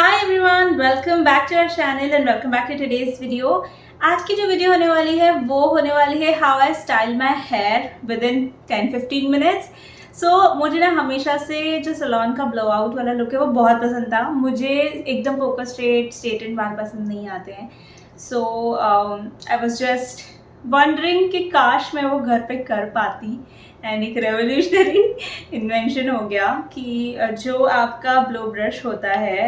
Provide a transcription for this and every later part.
Hi everyone, welcome back to our channel and welcome back to today's video. आज की जो video होने वाली है वो होने वाली है how I style my here with in 10-15 minutes. मुझे ना हमेशा से जो सैलून का ब्लो आउट वाला लुक है वो बहुत पसंद था। मुझे एकदम फोकस स्ट्रेट बाल पसंद नहीं आते हैं। आई वाज जस्ट वंडरिंग कि काश मैं वो घर पे कर पाती। एंड एक रेवोल्यूशनरी इन्वेंशन हो गया कि जो आपका ब्लो ब्रश होता है,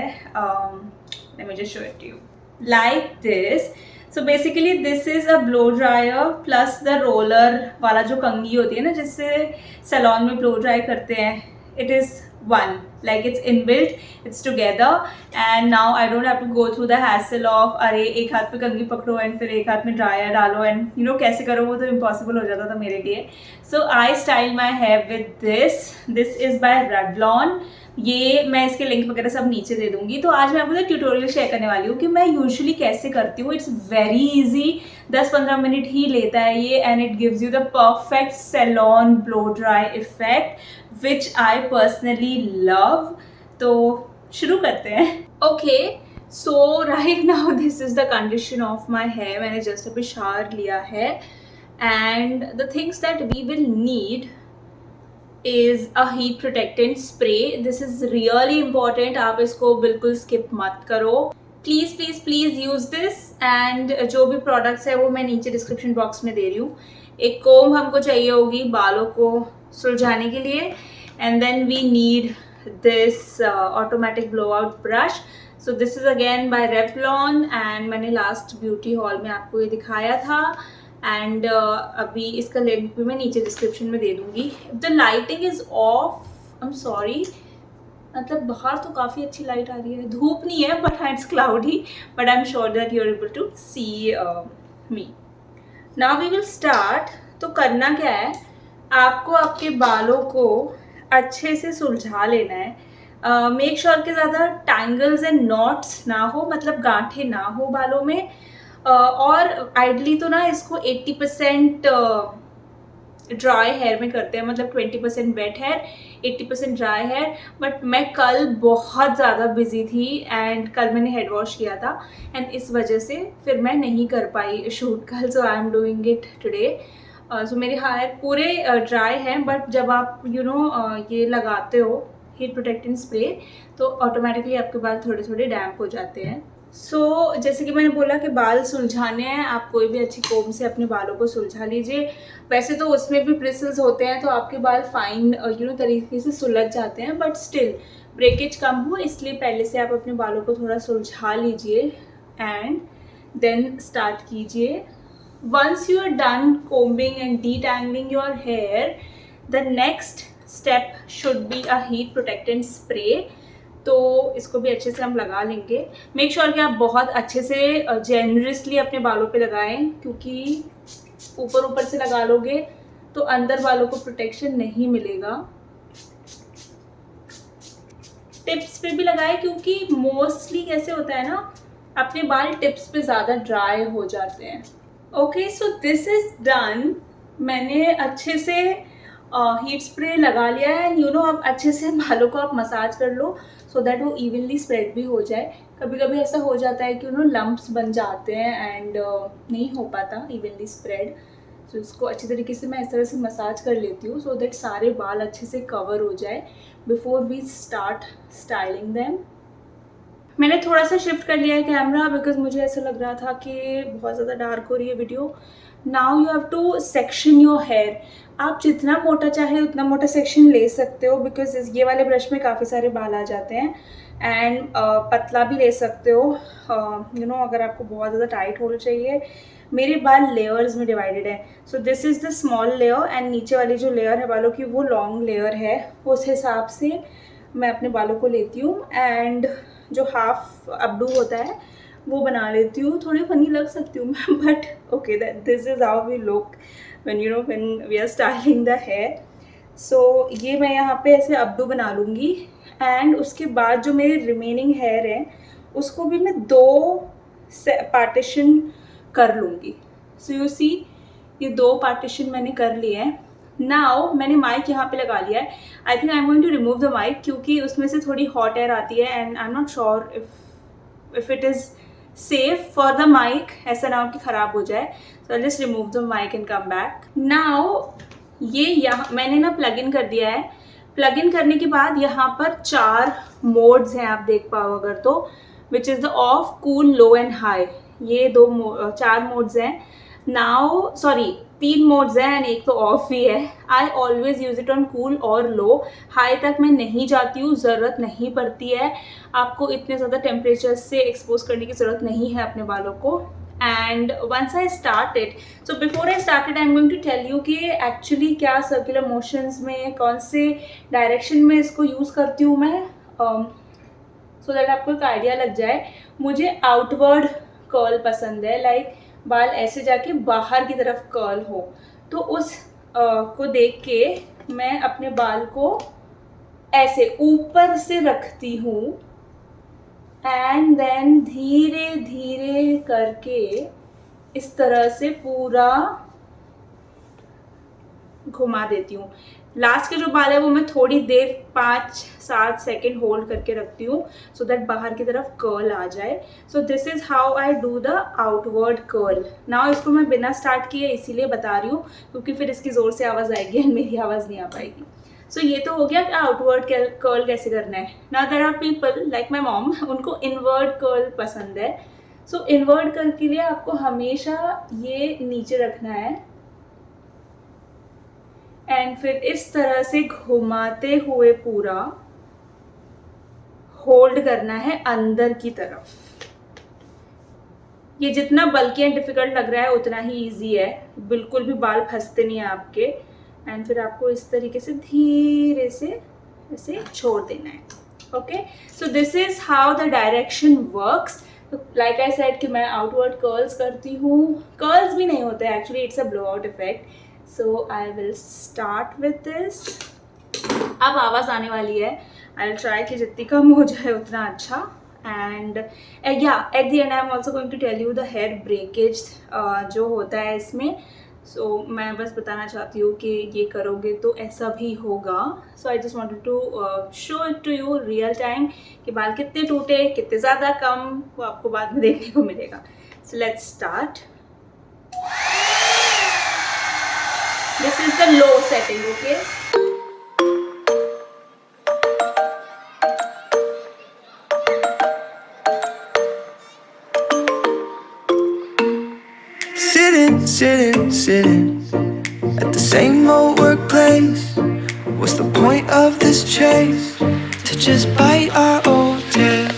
let me just show it to you like this. So basically this is a blow dryer plus the roller वाला जो कंघी होती है ना जिससे सैलून में ब्लो ड्राई करते हैं, it is one, like it's inbuilt, it's together and now I don't have to go through the hassle of अरे एक हाथ पे कंघी पकड़ो एंड फिर एक हाथ में ड्रायर डालो एंड कैसे करो, वो तो इम्पॉसिबल हो जाता था मेरे लिए। So I style my hair with this is by Revlon. ये मैं इसके लिंक वगैरह सब नीचे दे दूंगी। तो आज मैं आपको ट्यूटोरियल शेयर करने वाली हूँ कि मैं यूजुअली कैसे करती हूँ। इट्स वेरी इजी, 10-15 मिनट ही लेता है ये and it gives you the perfect salon blow dry effect which I personally love. तो शुरू करते हैं। Okay, so right now this is the condition of my hair. मैंने जस्ट अभी शावर लिया है and the things that we will need is a heat protectant spray. This is really important, आप इसको बिल्कुल skip मत करो। Please please please use this and जो भी प्रोडक्ट्स है वो मैं नीचे डिस्क्रिप्शन बॉक्स में दे रही हूँ। एक कोम हमको चाहिए होगी बालों को सुलझाने के लिए and then we need this automatic blow out brush. So this is again by Revlon and मैंने लास्ट ब्यूटी हॉल में आपको ये दिखाया था एंड अभी इसका लिंक भी मैं नीचे डिस्क्रिप्शन में दे दूंगी। The lighting is of, I am sorry, मतलब बाहर तो काफ़ी अच्छी लाइट आ रही है, धूप नहीं है but it's cloudy, but I am sure that you are able to see me. Now we will start. तो करना क्या है, आपको आपके बालों को अच्छे से सुलझा लेना है। मेक श्योर कि ज़्यादा टैंगल्स एंड नॉट्स ना हो, मतलब गांठें ना हो बालों में। और आइडली तो ना इसको 80% ड्राई हेयर में करते हैं, मतलब 20% wet hair 80% dry hair. But मैं कल बहुत ज़्यादा बिजी थी एंड कल मैंने हेड वॉश किया था एंड इस वजह से फिर मैं नहीं कर पाई शूट कल। So I am doing it today. So मेरे हेयर पूरे ड्राई हैं बट जब आप ये लगाते हो हीट प्रोटेक्टेंट स्प्रे तो ऑटोमेटिकली आपके बाल थोड़े थोड़े डैम्प हो जाते हैं। जैसे कि मैंने बोला कि बाल सुलझाने हैं, आप कोई भी अच्छी कोम से अपने बालों को सुलझा लीजिए। वैसे तो उसमें भी ब्रिसल्स होते हैं तो आपके बाल फाइन तरीके से सुलझ जाते हैं, बट स्टिल ब्रेकेज कम हो इसलिए पहले से आप अपने बालों को थोड़ा सुलझा लीजिए एंड देन स्टार्ट कीजिए। Once you are done combing and detangling your hair, the next step should be a heat protectant spray. तो इसको भी अच्छे से हम लगा लेंगे। मेक श्योर कि आप बहुत अच्छे से जेनरसली अपने बालों पे लगाएं, क्योंकि ऊपर ऊपर से लगा लोगे तो अंदर बालों को प्रोटेक्शन नहीं मिलेगा। टिप्स पे भी लगाएं, क्योंकि मोस्टली कैसे होता है ना, अपने बाल टिप्स पे ज़्यादा ड्राई हो जाते हैं। Okay, so this is done. मैंने अच्छे से हीट स्प्रे लगा लिया है एंड अब अच्छे से बालों को आप मसाज कर लो सो दैट वो इवनली स्प्रेड भी हो जाए। कभी कभी ऐसा हो जाता है कि लम्प्स बन जाते हैं एंड नहीं हो पाता इवनली स्प्रेड। तो इसको अच्छी तरीके से मैं इस तरह से मसाज कर लेती हूँ सो दैट सारे बाल अच्छे से कवर हो जाए before we start styling them. मैंने थोड़ा सा शिफ्ट कर लिया है कैमरा बिकॉज मुझे ऐसा लग रहा था कि बहुत ज़्यादा डार्क हो रही है video. Now you have to section your hair. आप जितना मोटा चाहे उतना मोटा सेक्शन ले सकते हो बिकॉज ये वाले ब्रश में काफ़ी सारे बाल आ जाते हैं एंड पतला भी ले सकते हो। अगर आपको बहुत ज़्यादा टाइट होल चाहिए। मेरे बाल लेयर्स में डिवाइडेड है, सो this is the small layer and नीचे वाली जो लेयर है बालों की वो लॉन्ग लेयर है। उस हिसाब से मैं अपने बालों को लेती हूँ एंड जो हाफ अपडू होता है वो बना लेती हूँ। थोड़ी फनी लग सकती हूँ मैं, but okay, this is how we look when we are styling the hair. So ये मैं यहाँ पे ऐसे अपडू बना लूँगी एंड उसके बाद जो मेरे रिमेनिंग हेयर है उसको भी मैं 2 पार्टीशन कर लूँगी। सो यू सी, ये 2 पार्टीशन मैंने कर लिए हैं। नाउ मैंने माइक यहाँ पे लगा लिया है. I think I am going to remove the mic क्योंकि उसमें से थोड़ी हॉट एयर आती है and I am not sure if it is safe for the mic. ऐसा ना हो कि ख़राब हो जाए. So I just remove the mic and come back. Now ये यहाँ मैंने ना प्लग इन कर दिया है. प्लग इन करने के बाद यहाँ पर 4 मोड्स हैं, आप देख पाओ अगर तो, which is the of, cool, low and high. ये 4 मोड्स हैं. नाउ सॉरी 3 मोड्स हैं एंड एक तो ऑफ ही है. I always use it on cool और लो. हाई तक मैं नहीं जाती हूँ, ज़रूरत नहीं पड़ती है. आपको इतने ज़्यादा टेम्परेचर से एक्सपोज करने की ज़रूरत नहीं है अपने बालों को. And once I started, so before I started I am going to tell you कि एक्चुअली क्या सर्कुलर मोशंस में कौन से डायरेक्शन में इसको यूज़ करती हूँ मैं, सो दैट आपको एक आइडिया लग जाए. मुझे आउटवर्ड कर्ल पसंद है, लाइक बाल ऐसे जाके बाहर की तरफ कर्ल हो. तो उस को देख के मैं अपने बाल को ऐसे ऊपर से रखती हूँ एंड देन धीरे धीरे करके इस तरह से पूरा घुमा देती हूँ. लास्ट के जो बाल है वो मैं थोड़ी देर 5-7 सेकेंड होल्ड करके रखती हूँ सो दैट बाहर की तरफ कर्ल आ जाए. सो this is how I do the outward curl. Now इसको मैं बिना स्टार्ट किए इसीलिए बता रही हूँ क्योंकि फिर इसकी ज़ोर से आवाज़ आएगी एंड मेरी आवाज़ नहीं आ पाएगी. सो ये तो हो गया कि आउटवर्ड कर्ल कैसे करना है. Now there are people like my mom, उनको इनवर्ड कर्ल पसंद है. सो इनवर्ड कर्ल के लिए आपको हमेशा ये नीचे रखना है एंड फिर इस तरह से घुमाते हुए पूरा होल्ड करना है अंदर की तरफ. ये जितना बल्कि एंड डिफिकल्ट लग रहा है उतना ही इजी है, बिल्कुल भी बाल फंसते नहीं है आपके. एंड फिर आपको इस तरीके से धीरे से ऐसे छोड़ देना है. Okay, so this is how the direction works. Like I said कि मैं आउटवर्ड कर्ल्स करती हूँ. कर्ल्स भी नहीं होते actually, it's a blow out effect. So I will start with this. अब आवाज़ आने वाली है. I'll try कि जितनी कम हो जाए उतना अच्छा. And yeah, at the end I'm also going to tell you the hair breakage जो होता है इसमें. So मैं बस बताना चाहती हूँ कि ये करोगे तो ऐसा भी होगा. So I just wanted to show it to you real time कि बाल कितने टूटे, कितने ज़्यादा कम, वो आपको बाद में देखने को मिलेगा. So let's start. This is the low setting, okay? Sitting at the same old workplace. What's the point of this chase? To just bite our old tail.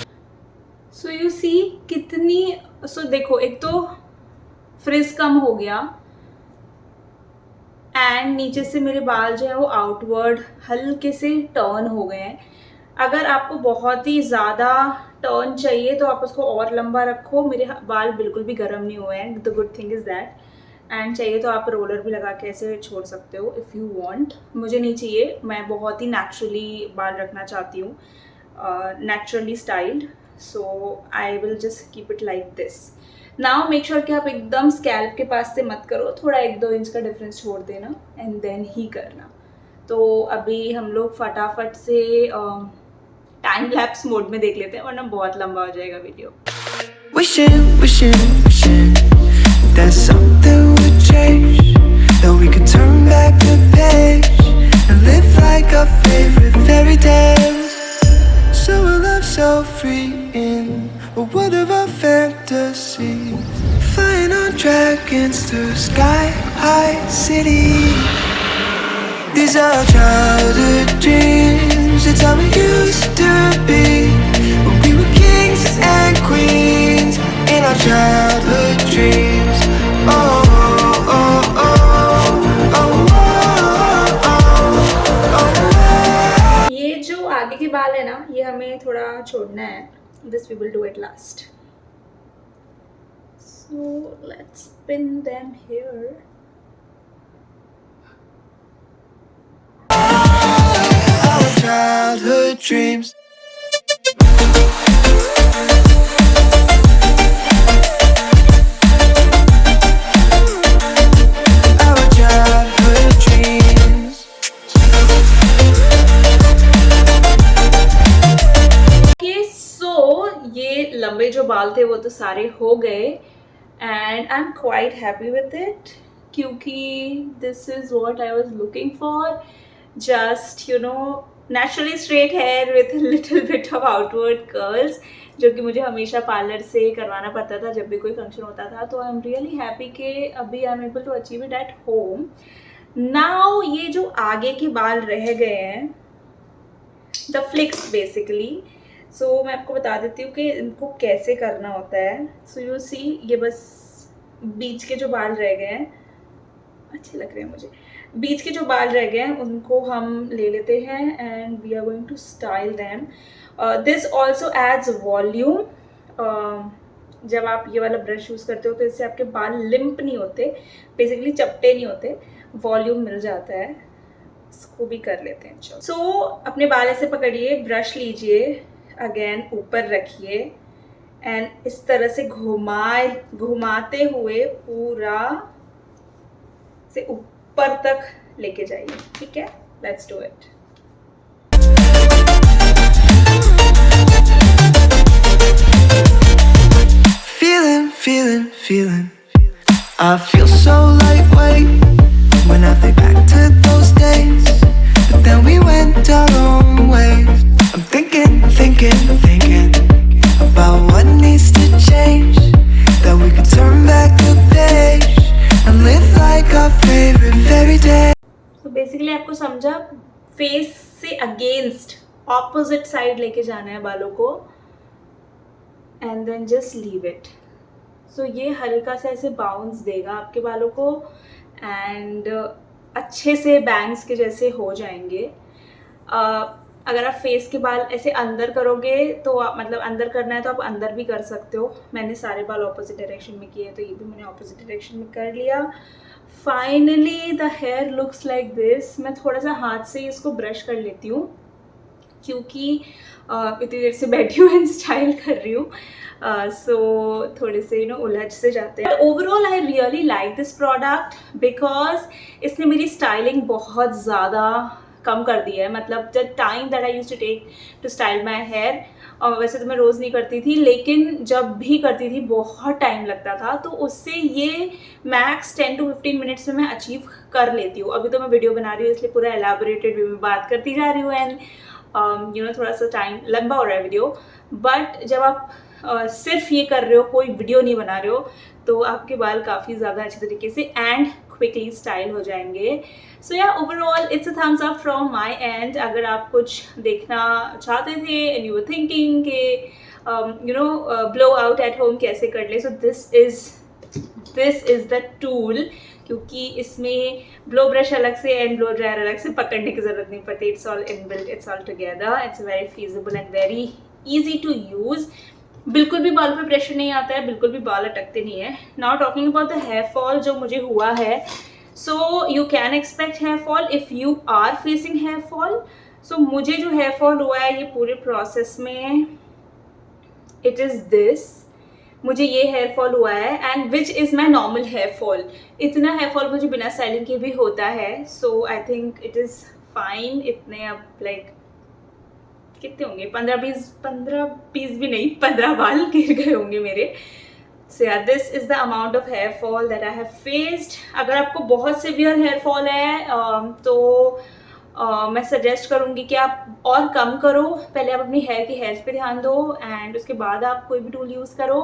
So you see कितनी, so देखो एक तो fridge कम हो गया and नीचे से मेरे बाल जो है वो आउटवर्ड हल्के से टर्न हो गए हैं. अगर आपको बहुत ही ज़्यादा टर्न चाहिए तो आप उसको और लंबा रखो. मेरे बाल बिल्कुल भी गर्म नहीं हुए हैं, the good thing is that. And चाहिए तो आप रोलर भी लगा के ऐसे छोड़ सकते हो इफ़ यू वांट. मुझे नहीं चाहिए, मैं बहुत ही नेचुरली बाल रखना चाहती हूँ, naturally styled. So I will just keep it like this. Now make sure कि आप एकदम स्कैल्प के पास से मत करो, थोड़ा 1-2 इंच का डिफरेंस छोड़ देना एंड देन ही करना. तो अभी हम लोग फटाफट से टाइम लैप्स मोड में देख लेते हैं वरना बहुत लंबा हो जाएगा video. Wishing that something would change, that we could turn back the page and live like our favorite fairy tales. So we'll love so free in a world of our fantasies, flying on dragons through sky-high cities. These are childhood dreams, it's how we used to be when we were kings and queens in our childhood dreams. Oh, oh, oh, oh, oh, oh, oh. ये जो आगे के बाल है ना, ये हमें थोड़ा छोड़ना है. This we will do it last. So let's pin them here. Our childhood dreams. Our childhood dreams. ये लंबे जो बाल थे वो तो सारे हो गए and I am quite happy with it, क्योंकि this is what I was looking for, just you know naturally straight hair with little bit of outward curls, जो कि मुझे हमेशा पार्लर से करवाना पड़ता था जब भी कोई फंक्शन होता था. तो आई एम रियली हैप्पी कि अभी I am able to achieve it at home. Now ये जो आगे के बाल रह गए हैं, द फ्लिक्स बेसिकली, सो मैं आपको बता देती हूँ कि इनको कैसे करना होता है. सो यू सी, ये बस बीच के जो बाल रह गए हैं, अच्छे लग रहे हैं मुझे, बीच के जो बाल रह गए हैं उनको हम ले लेते हैं and we are going to style them. This also adds volume. जब आप ये वाला ब्रश यूज़ करते हो तो इससे आपके बाल लिम्प नहीं होते, बेसिकली चपटे नहीं होते, वॉल्यूम मिल जाता है. इसको भी कर लेते हैं. चलो, सो अपने बाल ऐसे पकड़िए, ब्रश लीजिए, अगेन ऊपर रखिए एंड इस तरह से घुमाते हुए पूरा से ऊपर तक लेके जाइए. ठीक है, let's do it. Feeling I feel so lightweight when I think back to those days, but then we went our own ways. I'm thinking about what needs to change, that we could turn back the page and live like our favorite fairy tale. So basically आपको समझा, face से against opposite side लेके जाना है बालों को and then just leave it. So ये हल्का सा ऐसे बाउंस देगा आपके बालों को एंड अच्छे से बैंग्स के जैसे हो जाएंगे. अगर आप फेस के बाल ऐसे अंदर करोगे तो मतलब अंदर करना है तो आप अंदर भी कर सकते हो. मैंने सारे बाल ऑपोजिट डायरेक्शन में किए, तो ये भी मैंने ऑपोजिट डायरेक्शन में कर लिया. Finally the hair looks like this. मैं थोड़ा सा हाथ से इसको ब्रश कर लेती हूँ क्योंकि इतनी देर से बैठी हूँ एंड स्टाइल कर रही हूँ. सो थोड़े से उलझ से जाते हैं. Overall I really like this product because इसने मेरी स्टाइलिंग बहुत ज़्यादा कम कर दी है. मतलब the time that I use to take to style my hair, और वैसे तो मैं रोज़ नहीं करती थी, लेकिन जब भी करती थी बहुत टाइम लगता था, तो उससे ये मैक्स 10 to 15 मिनट्स में मैं अचीव कर लेती हूँ. अभी तो मैं वीडियो बना रही हूँ इसलिए पूरा एलैबोरेटेड वे में बात करती जा रही हूँ एंड थोड़ा सा टाइम लंबा हो रहा है वीडियो. बट जब आप सिर्फ ये कर रहे हो, कोई वीडियो नहीं बना रहे हो, तो आपके बाल काफ़ी ज़्यादा अच्छे तरीके से एंड क्विकली स्टाइल हो जाएंगे. सो या overall it's a thumbs up from my and. अगर आप कुछ देखना चाहते थे एंड यू वर थिंकिंग कि ब्लो आउट एट होम कैसे कर ले, सो दिस इज़ द टूल, क्योंकि इसमें ब्लो ब्रश अलग से एंड ब्लो ड्रायर अलग से पकड़ने की ज़रूरत नहीं पड़ती. It's all inbuilt, it's all together. It's very feasible and very easy to use. बिल्कुल भी बाल पे प्रेशर नहीं आता है, बिल्कुल भी बाल अटकते नहीं है. Now talking about the hair fall जो मुझे हुआ है, so you can expect hair fall if you are facing hair fall. So मुझे जो हेयर फॉल हुआ है ये पूरे प्रोसेस में, इट इज़ दिस. मुझे ये हेयर फॉल हुआ है and which is my normal hair fall. इतना हेयर फॉल मुझे बिना स्टाइलिंग के भी होता है. So I think it is fine. इतने अब लाइक कितने होंगे, 15-20 भी नहीं, 15 बाल गिर गए होंगे मेरे. So yeah this is the amount of hair fall that I have faced. अगर आपको बहुत सिवियर हेयर फॉल है तो मैं सजेस्ट करूँगी कि आप और कम करो. पहले आप अपनी हेयर की हेल्थ पे ध्यान दो एंड उसके बाद आप कोई भी टूल यूज़ करो.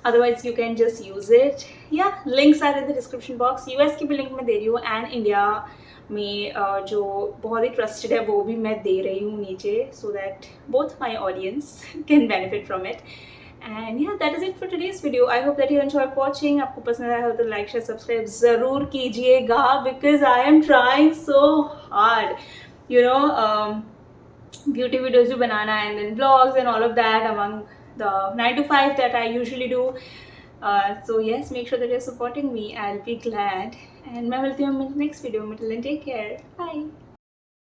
Otherwise you can just use it. Yeah links are in the description box. US की भी लिंक मैं दे रही हूँ एंड इंडिया में जो बहुत ही ट्रस्टेड है वो भी मैं दे रही हूँ नीचे, so that both my audience can benefit from it. And yeah that is it for today's video. I hope that you enjoyed watching. आपको पसंद आया हो तो लाइक शेयर सब्सक्राइब ज़रूर कीजिएगा because I am trying so hard beauty videos भी बनाना and then vlogs and all of that among the 9 to 5 that I usually do. So yes, make sure that you're supporting me. I'll be glad. And मैं मिलती हूँ next video में. Till then, take care. Bye.